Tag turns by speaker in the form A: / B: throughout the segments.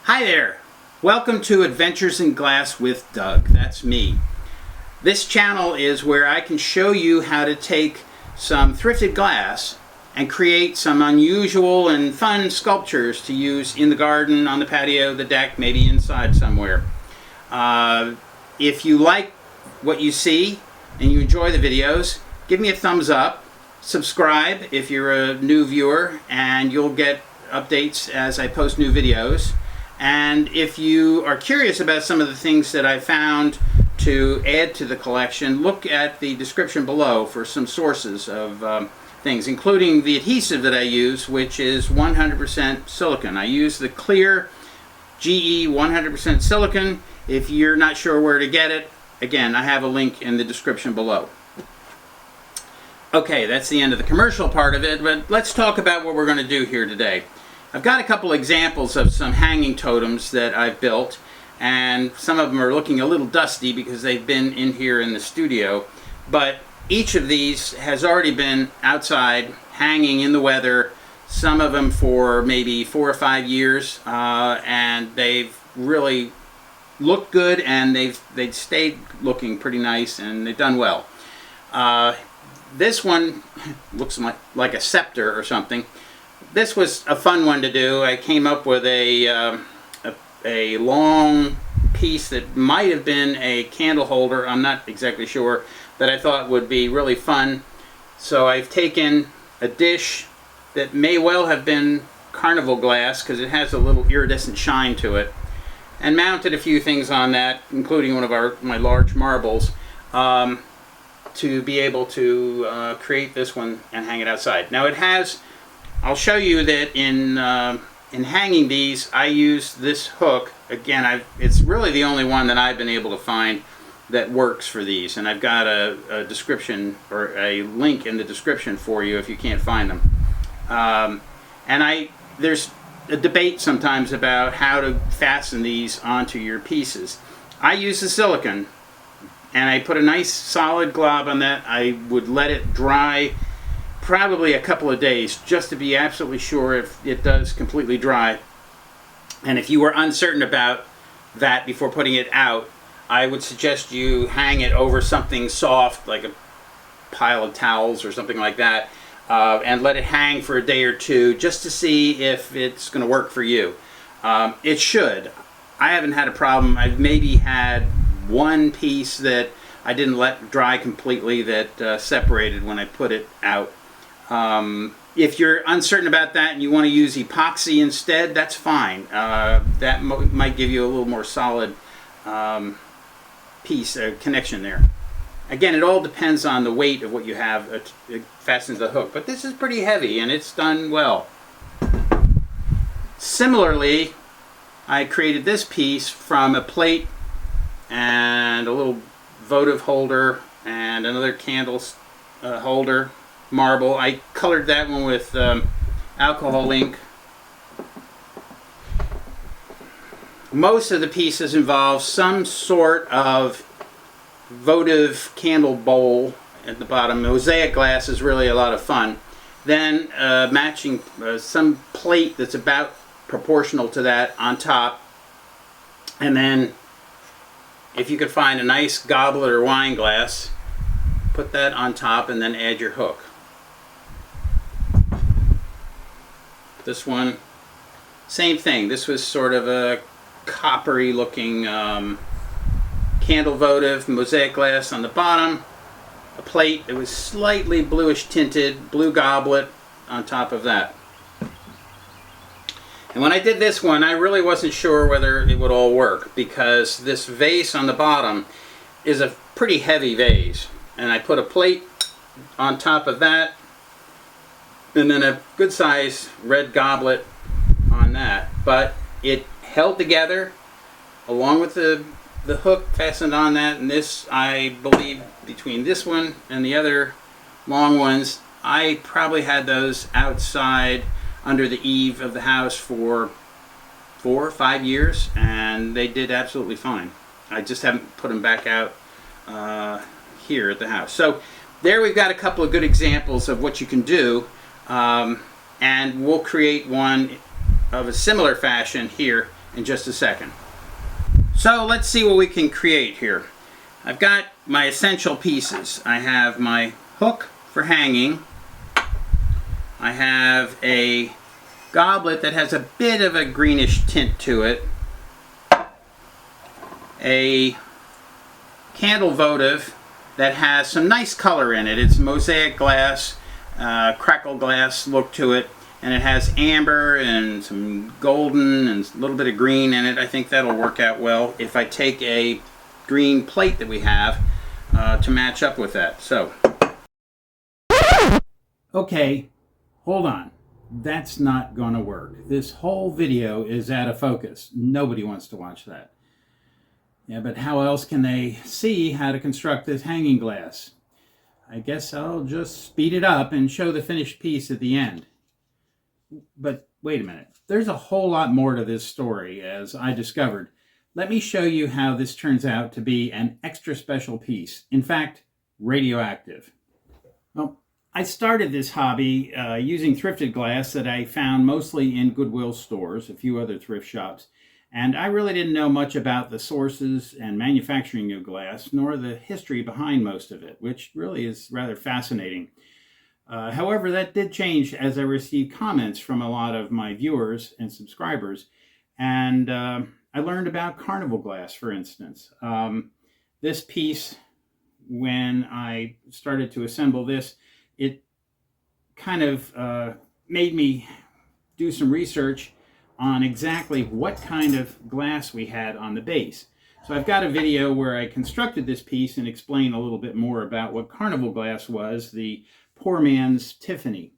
A: Hi there! Welcome to Adventures in Glass with Doug. That's me. This channel is where I can show you how to take some thrifted glass and create some unusual and fun sculptures to use in the garden, on the patio, the deck, maybe inside somewhere. If you like what you see and you enjoy the videos, give me a thumbs up, subscribe if you're a new viewer, and you'll get updates as I post new videos. And if you are curious about some of the things that I found to add to the collection, look at the description below for some sources of things, including the adhesive that I use, which is 100% silicone. I use the clear GE 100% silicone. If you're not sure where to get it, again, I have a link in the description below. Okay, that's the end of the commercial part of it, but let's talk about what we're going to do here today. I've got a couple examples of some hanging totems that I've built, and some of them are looking a little dusty because they've been in here in the studio, but each of these has already been outside hanging in the weather, some of them for maybe 4 or 5 years, and they've really looked good, and they've stayed looking pretty nice, and they've done well. This one looks like a scepter or something. This was a fun one to do. I came up with a long piece that might have been a candle holder. I'm not exactly sure, that I thought would be really fun. So I've taken a dish that may well have been carnival glass because it has a little iridescent shine to it, and mounted a few things on that, including one of my large marbles, to be able to create this one and hang it outside. Now it has, I'll show you that in hanging these, I use this hook. Again, it's really the only one that I've been able to find that works for these, and I've got a description or a link in the description for you if you can't find them. And there's a debate sometimes about how to fasten these onto your pieces. I use the silicone, and I put a nice solid glob on that. I would let it dry probably a couple of days just to be absolutely sure if it does completely dry. And if you were uncertain about that before putting it out, I would suggest you hang it over something soft like a pile of towels or something like that, and let it hang for a day or two just to see if it's going to work for you. It should. I haven't had a problem. I've maybe had one piece that I didn't let dry completely that separated when I put it out. If you're uncertain about that and you want to use epoxy instead, that's fine. That might give you a little more solid connection there. Again, it all depends on the weight of what you have fastened to the hook, but this is pretty heavy and it's done well. Similarly, I created this piece from a plate and a little votive holder and another candle holder marble. I colored that one with alcohol ink. Most of the pieces involve some sort of votive candle bowl at the bottom. Mosaic glass is really a lot of fun. Then matching some plate that's about proportional to that on top, and then if you could find a nice goblet or wine glass, put that on top and then add your hook. This one, same thing. This was sort of a coppery looking candle votive, mosaic glass on the bottom, a plate that was slightly bluish tinted, blue goblet on top of that. And when I did this one, I really wasn't sure whether it would all work because this vase on the bottom is a pretty heavy vase. And I put a plate on top of that, and then a good size red goblet on that. But it held together along with the hook fastened on that, and this, I believe, between this one and the other long ones, I probably had those outside under the eave of the house for 4 or 5 years, and they did absolutely fine. I just haven't put them back out here at the house. So there we've got a couple of good examples of what you can do, and we'll create one of a similar fashion here in just a second. So let's see what we can create here. I've got my essential pieces. I have my hook for hanging. I have a goblet that has a bit of a greenish tint to it. A candle votive that has some nice color in it. It's mosaic glass, crackle glass look to it, and it has amber and some golden and a little bit of green in it. I think that'll work out well if I take a green plate that we have to match up with that. So, okay, hold on. That's not going to work. This whole video is out of focus. Nobody wants to watch that. Yeah, but how else can they see how to construct this hanging glass? I guess I'll just speed it up and show the finished piece at the end. But wait a minute. There's a whole lot more to this story, as I discovered. Let me show you how this turns out to be an extra special piece. In fact, radioactive. Well, I started this hobby using thrifted glass that I found mostly in Goodwill stores, a few other thrift shops. And I really didn't know much about the sources and manufacturing of glass, nor the history behind most of it, which really is rather fascinating. However, that did change as I received comments from a lot of my viewers and subscribers. And I learned about carnival glass, for instance. This piece, when I started to assemble this, it kind of made me do some research on exactly what kind of glass we had on the base. So I've got a video where I constructed this piece and explain a little bit more about what carnival glass was, the poor man's Tiffany.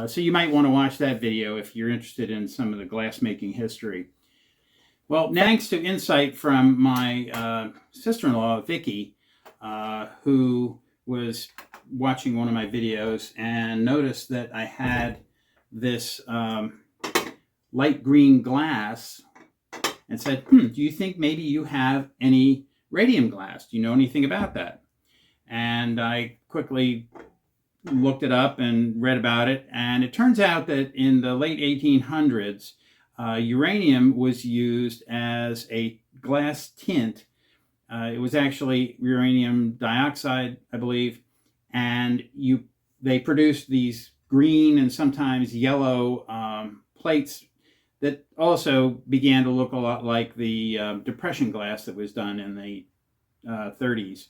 A: So you might want to watch that video if you're interested in some of the glass making history. Well, thanks to insight from my sister-in-law, Vickie, who was watching one of my videos and noticed that I had this light green glass and said, do you think maybe you have any radium glass? Do you know anything about that? And I quickly looked it up and read about it. And it turns out that in the late 1800s, uranium was used as a glass tint. It was actually uranium dioxide, I believe. And they produced these green and sometimes yellow plates that also began to look a lot like the depression glass that was done in the 30s.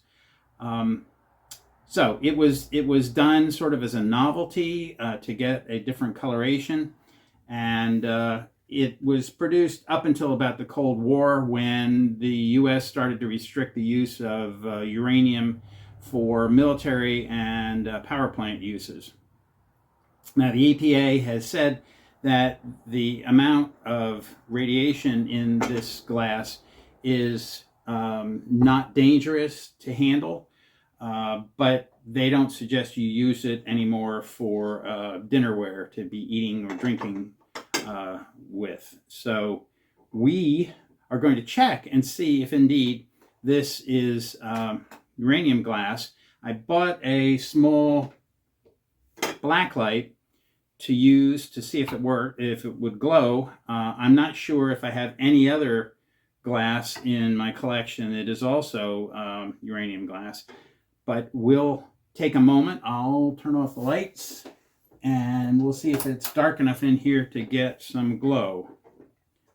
A: So it was done sort of as a novelty to get a different coloration, and it was produced up until about the Cold War, when the U.S. started to restrict the use of uranium for military and power plant uses. Now, the EPA has said that the amount of radiation in this glass is not dangerous to handle, but they don't suggest you use it anymore for dinnerware to be eating or drinking with. So we are going to check and see if indeed this is uranium glass. I bought a small blacklight to use to see if it worked, if it would glow. I'm not sure if I have any other glass in my collection that is also uranium glass, but we'll take a moment. I'll turn off the lights and we'll see if it's dark enough in here to get some glow.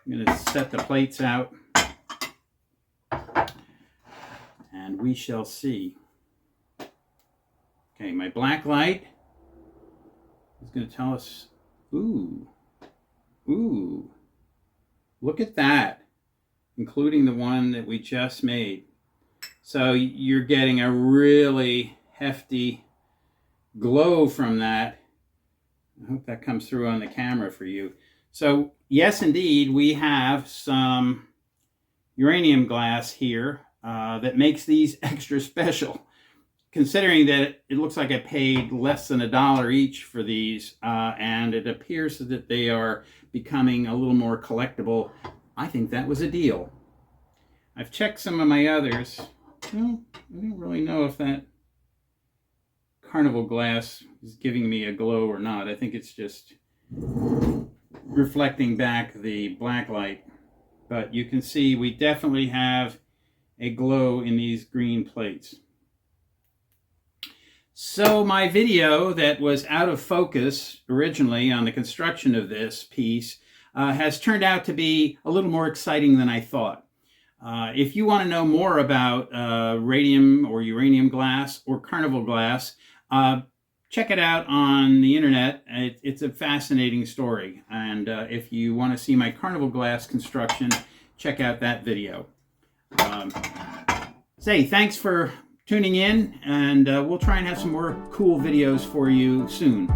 A: I'm going to set the plates out and we shall see. Okay, my black light is going to tell us, ooh, look at that, including the one that we just made. So you're getting a really hefty glow from that. I hope that comes through on the camera for you. So yes, indeed, we have some uranium glass here that makes these extra special. Considering that it looks like I paid less than $1 each for these, and it appears that they are becoming a little more collectible, I think that was a deal. I've checked some of my others. Well, I don't really know if that carnival glass is giving me a glow or not. I think it's just reflecting back the black light. But you can see we definitely have a glow in these green plates. So my video that was out of focus originally on the construction of this piece has turned out to be a little more exciting than I thought. If you want to know more about radium or uranium glass or carnival glass, check it out on the internet. It's a fascinating story. And if you want to see my carnival glass construction, check out that video. Thanks for tuning in, and we'll try and have some more cool videos for you soon.